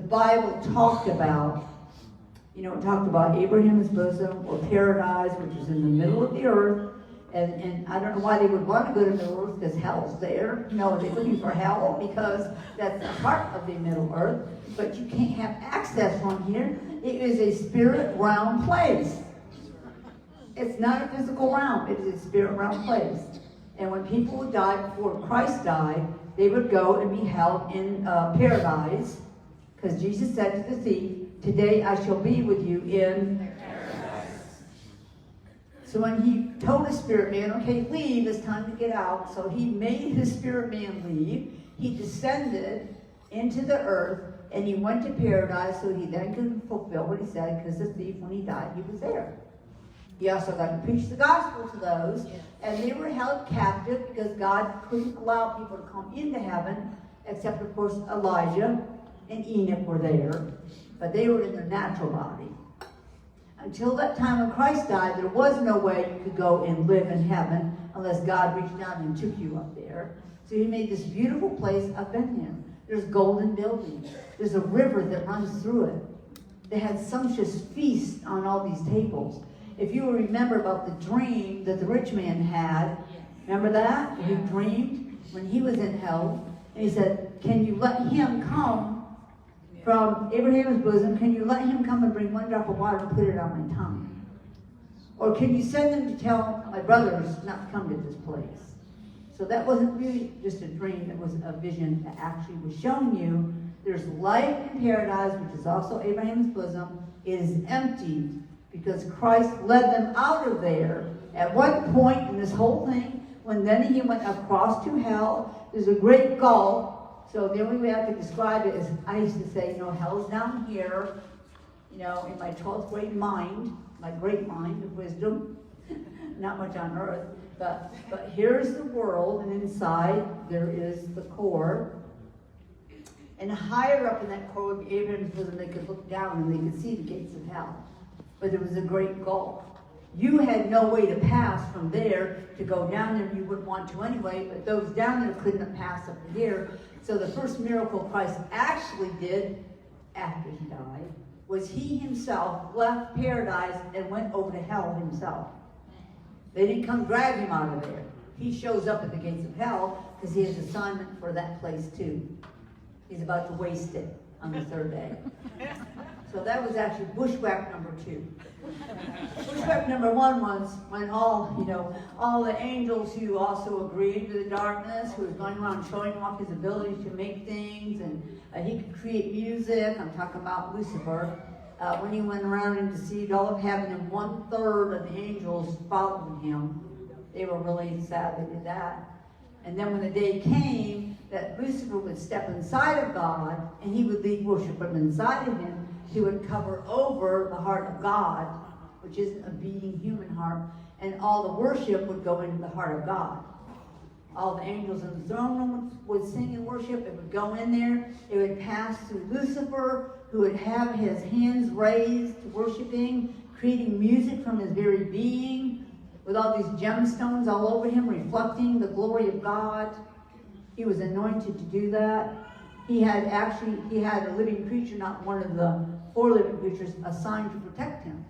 Bible talked about, it talked about Abraham's bosom or paradise, which is in the middle of the earth. And I don't know why they would want to go to the Middle Earth because hell's there. No, they're looking for hell because that's a part of the Middle Earth. But you can't have access from here. It is a spirit realm place. It's not a physical realm. It is a spirit realm place. And when people would die before Christ died, they would go and be held in paradise. Because Jesus said to the thief, "Today I shall be with you in paradise." So when he told his spirit man, okay, leave, it's time to get out. So he made his spirit man leave. He descended into the earth and he went to paradise so he then could fulfill what he said, because the thief, when he died, he was there. He also got to preach the gospel to those, and they were held captive because God couldn't allow people to come into heaven, except, of course, Elijah and Enoch were there, but they were in their natural body. Until that time when Christ died, there was no way you could go and live in heaven unless God reached down and took you up there. So he made this beautiful place up in there. There's golden buildings. There's a river that runs through it. They had sumptuous feasts on all these tables. If you remember about the dream that the rich man had, remember that? He dreamed when he was in hell, and he said, "Can you let him come from Abraham's bosom? Can you let him come and bring one drop of water and put it on my tongue? Or can you send him to tell my brothers not to come to this place?" So that wasn't really just a dream, it was a vision that actually was showing you there's life in paradise, which is also Abraham's bosom. It is empty because Christ led them out of there. At one point in this whole thing, when then he went across to hell, there's a great gulf. So the only way I could describe it is, I used to say, hell's down here, in my 12th grade mind, my great mind of wisdom, not much on earth, but here's the world, and inside there is the core. And higher up in that core would be Abraham's bosom. They could look down and they could see the gates of hell. But there was a great gulf. You had no way to pass from there to go down there. You wouldn't want to anyway, but those down there couldn't pass up to here. So the first miracle Christ actually did after he died was he himself left paradise and went over to hell himself. They didn't come drag him out of there. He shows up at the gates of hell because he has assignment for that place too. He's about to waste it on the third day. So that was actually bushwhack number 2. Bushwhack number 1 was when all the angels who also agreed to the darkness, who was going around showing off his ability to make things, and he could create music. I'm talking about Lucifer. When he went around and deceived all of heaven, and 1/3 of the angels followed him. They were really sad they did that. And then when the day came that Lucifer would step inside of God, and he would lead worship from inside of him, he would cover over the heart of God, which isn't a beating human heart, and all the worship would go into the heart of God. All the angels in the throne room would sing and worship. It would go in there. It would pass through Lucifer, who would have his hands raised to worshiping, creating music from his very being, with all these gemstones all over him, reflecting the glory of God. He was anointed to do that. He had a living creature, not one of the 4 living creatures, assigned to protect him.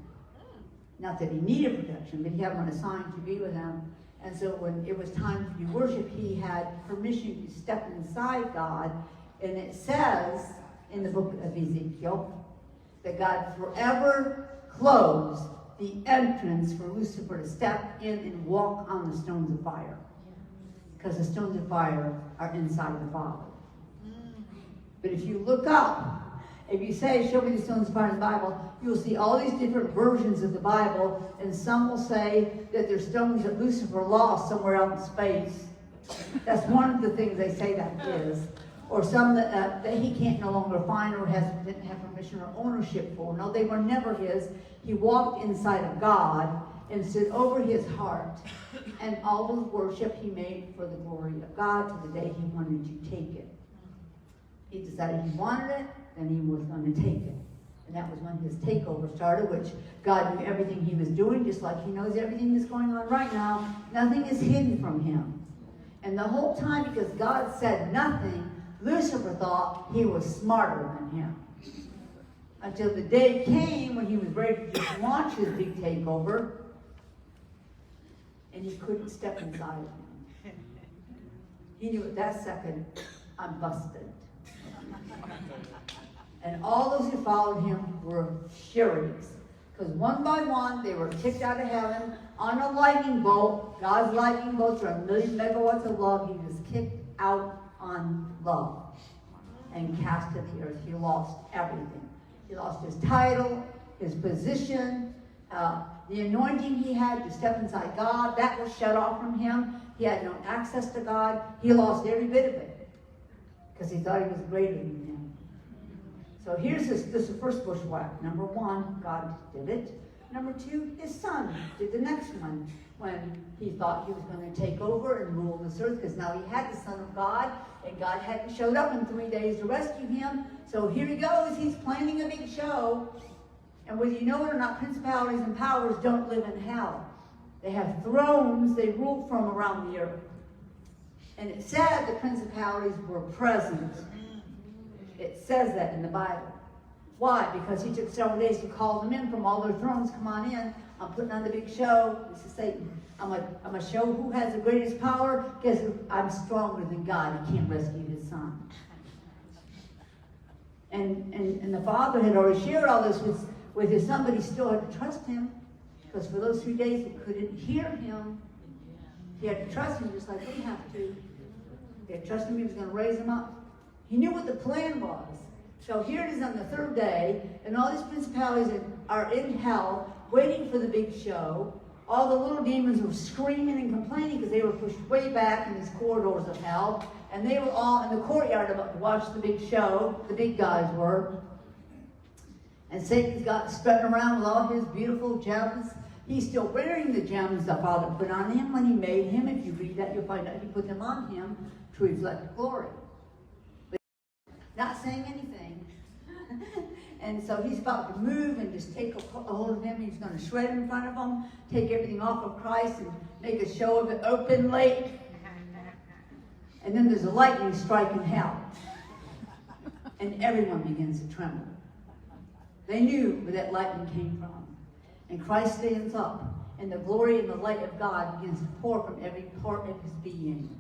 Not that he needed protection, but he had one assigned to be with him. And so when it was time to do worship, he had permission to step inside God. And it says in the book of Ezekiel that God forever closed the entrance for Lucifer to step in and walk on the stones of fire. Because the stones of fire are inside the Father. But if you look up, if you say, "Show me the stones of fire in the Bible," you'll see all these different versions of the Bible, and some will say that they're stones that Lucifer lost somewhere out in space. That's one of the things they say that is. Or some that he can't no longer find or didn't have permission or ownership for. No, they were never his. He walked inside of God and stood over his heart. And all the worship he made for the glory of God to the day he wanted to take it. He decided he wanted it, and he was going to take it. And that was when his takeover started, which God knew everything he was doing, just like he knows everything that's going on right now. Nothing is hidden from him. And the whole time, because God said nothing, Lucifer thought he was smarter than him. until the day came when he was ready to just launch his big takeover, and he couldn't step inside of him. He knew at that second, I'm busted. And all those who followed him were furious, because one by one they were kicked out of heaven on a lightning bolt. God's lightning bolts are 1,000,000 megawatts of love. He was kicked out on love and cast to the earth. He lost everything. He lost his title, his position, the anointing he had to step inside God. That was shut off from him. He had no access to God. He lost every bit of it because he thought he was greater than him. So here's this is the first bushwhack. Number one, God did it. Number two, his son did the next one when he thought he was going to take over and rule this earth, because now he had the Son of God, and God hadn't showed up in 3 days to rescue him. So here he goes. He's planning a big show. And whether you know it or not, principalities and powers don't live in hell. They have thrones they rule from around the earth. And it said the principalities were present. It says that in the Bible. Why? Because he took several days to call them in from all their thrones. Come on in. I'm putting on the big show. This is Satan. I'm going to show who has the greatest power, because I'm stronger than God. He can't rescue his son. And the Father had already shared all this with his son, but he still had to trust him, because for those 3 days he couldn't hear him. He had to trust him just like we have to. He had to trust him he was going to raise him up. He knew what the plan was. So here it is on the third day, and all these principalities are in hell, waiting for the big show. All the little demons were screaming and complaining because they were pushed way back in these corridors of hell, and they were all in the courtyard about to watch the big show. The big guys were. And Satan's got strutting around with all his beautiful gems. He's still wearing the gems the Father put on him when he made him. If you read that, you'll find out he put them on him to reflect glory. But not saying anything. And so he's about to move and just take a hold of him. He's going to shred in front of him, take everything off of Christ, and make a show of it openly. And then there's a lightning strike in hell. And everyone begins to tremble. They knew where that lightning came from. And Christ stands up, and the glory and the light of God begins to pour from every part of his being.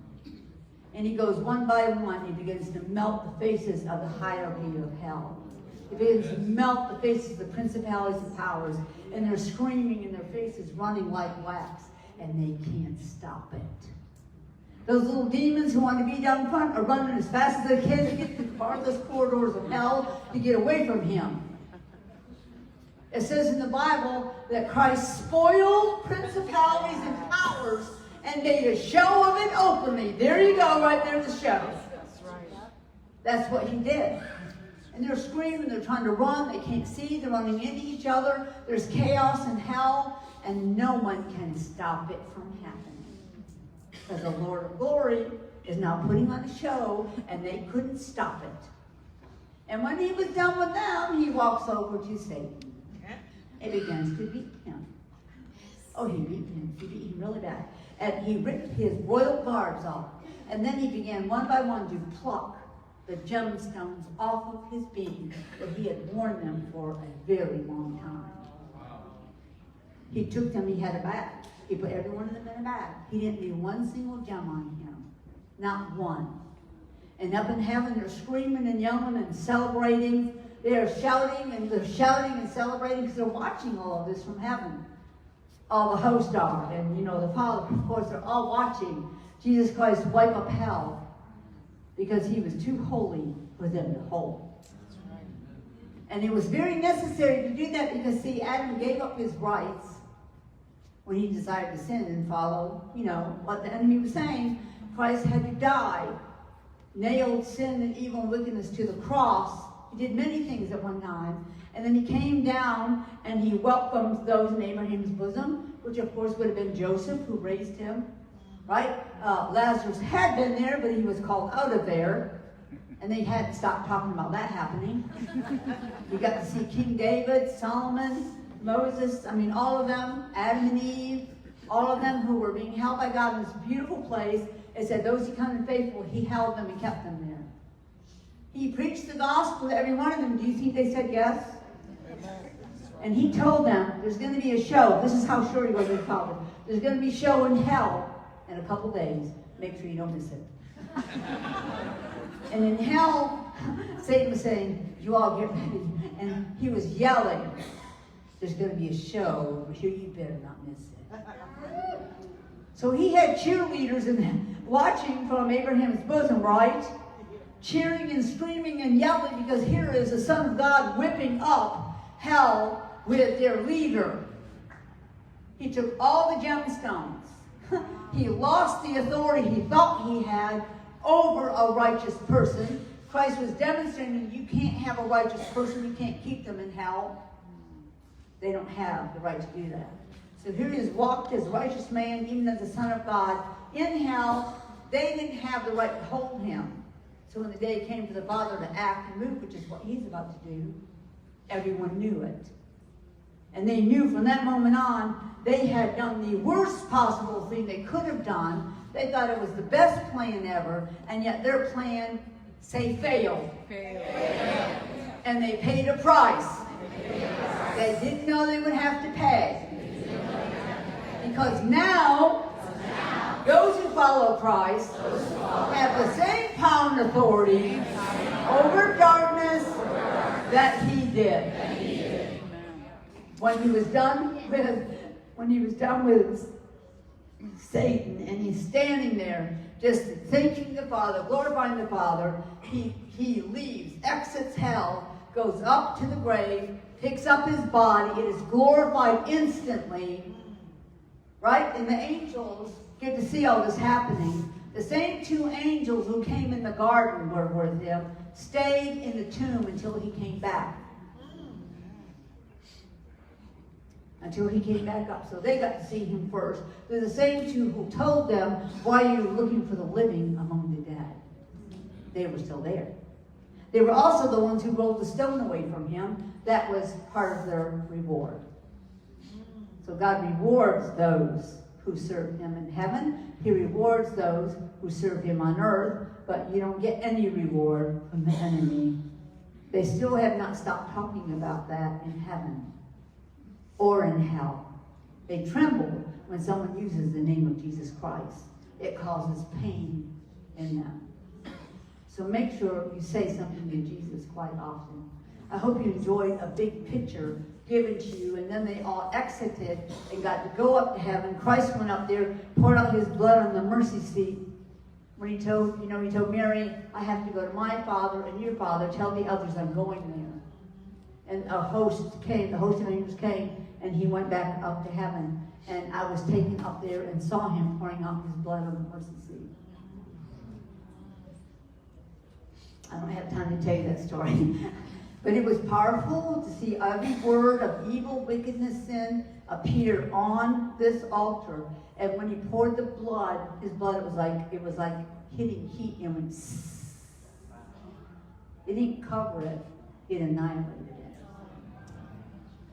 And he goes one by one, he begins to melt the faces of the hierarchy of hell. He begins to melt the faces of the principalities and powers, and they're screaming and their faces running like wax, and they can't stop it. Those little demons who want to be down front are running as fast as they can to get to the farthest corridors of hell to get away from him. It says in the Bible that Christ spoiled principalities and powers and made a show of it openly. There you go, right there's the show. That's right. That's what he did. And they're screaming, they're trying to run, they can't see, they're running into each other. There's chaos in hell, and no one can stop it from happening. Because the Lord of glory is now putting on a show, and they couldn't stop it. And when he was done with them, he walks over to Satan and begins to beat him. Oh, he beat him. He beat him really bad. And he ripped his royal garbs off. And then he began one by one to pluck the gemstones off of his being, that he had worn them for a very long time. He took them, he had a bag. He put every one of them in a bag. He didn't leave one single gem on him. Not one. And up in heaven, they're screaming and yelling and celebrating. They are shouting and celebrating because they're watching all of this from heaven. All the hosts are, and the Father, of course, they're all watching Jesus Christ wipe up hell because he was too holy for them to hold. And it was very necessary to do that because, see, Adam gave up his rights when he decided to sin and follow, what the enemy was saying. Christ had to die, nailed sin and evil and wickedness to the cross. He did many things at one time. And then he came down and he welcomed those in Abraham's bosom, which of course would have been Joseph who raised him, right? Lazarus had been there, but he was called out of there. And they hadn't stopped talking about that happening. You got to see King David, Solomon, Moses, all of them, Adam and Eve, all of them who were being held by God in this beautiful place. It said those who come in faithful, he held them and kept them there. He preached the gospel to every one of them. Do you think they said yes? And he told them, there's going to be a show. This is how sure he was in college. There's going to be a show in hell in a couple days. Make sure you don't miss it. And in hell, Satan was saying, you all get ready. And he was yelling, there's going to be a show over here. You better not miss it. So he had cheerleaders watching from Abraham's bosom, right? Cheering and screaming and yelling, because here is the Son of God whipping up hell with their leader. He took all the gemstones. He lost the authority he thought he had over a righteous person. Christ was demonstrating you can't have a righteous person. You can't keep them in hell. They don't have the right to do that. So here he is walked as righteous man, even as the Son of God, in hell. They didn't have the right to hold him. So when the day came for the Father to act and move, which is what he's about to do, everyone knew it. And they knew from that moment on, they had done the worst possible thing they could have done. They thought it was the best plan ever, and yet their plan, say, failed. And they paid a price. They didn't know they would have to pay. Because now, those who follow Christ have the same power and authority over darkness that he did. When he was done with Satan, and he's standing there just thanking the Father, glorifying the Father, he leaves, exits hell, goes up to the grave, picks up his body, it is glorified instantly, right? And the angels get to see all this happening. The same two angels who came in the garden were with him, stayed in the tomb until he came back. Until he came back up. So they got to see him first. They're the same two who told them, why are you looking for the living among the dead? They were still there. They were also the ones who rolled the stone away from him. That was part of their reward. So God rewards those who serve him in heaven. He rewards those who serve him on earth. But you don't get any reward from the enemy. They still have not stopped talking about that in heaven or in hell. They tremble when someone uses the name of Jesus Christ. It causes pain in them. So make sure you say something to Jesus quite often. I hope you enjoyed a big picture given to you, and then they all exited and got to go up to heaven. Christ went up there, poured out his blood on the mercy seat. When he told Mary, I have to go to my Father and your Father, tell the others I'm going there. And a host came, the host of angels came, and he went back up to heaven. And I was taken up there and saw him pouring out his blood on the mercy seat. I don't have time to tell you that story. But it was powerful to see every word of evil, wickedness, sin appear on this altar. And when he poured the blood, his blood, it was like hitting heat and went sss. It didn't cover it, it annihilated it.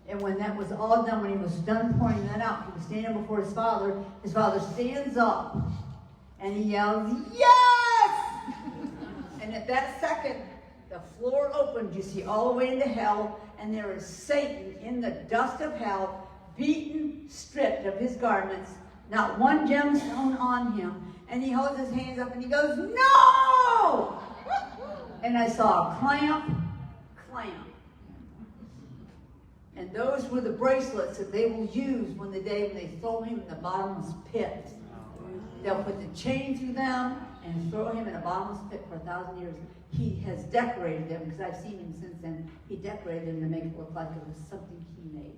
And when that was all done, when he was done pouring that out, he was standing before his father. His father stands up and he yells, yes! And at that second, the floor opened, you see, all the way into hell, and there is Satan in the dust of hell, beaten, stripped of his garments, not one gemstone on him. And he holds his hands up and he goes, no! And I saw a clamp. And those were the bracelets that they will use when they throw him in the bottomless pit. They'll put the chain through them and throw him in a bottomless pit for 1,000 years. He has decorated them, because I've seen him since then. He decorated them to make it look like it was something he made.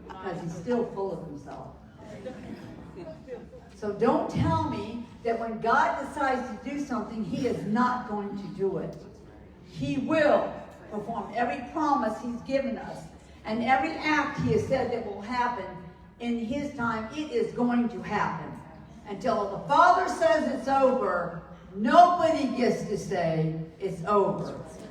Because he's still full of himself. So don't tell me that when God decides to do something, he is not going to do it. He will perform every promise he's given us. And every act he has said that will happen in his time, it is going to happen. Until the Father says it's over, nobody gets to say it's over.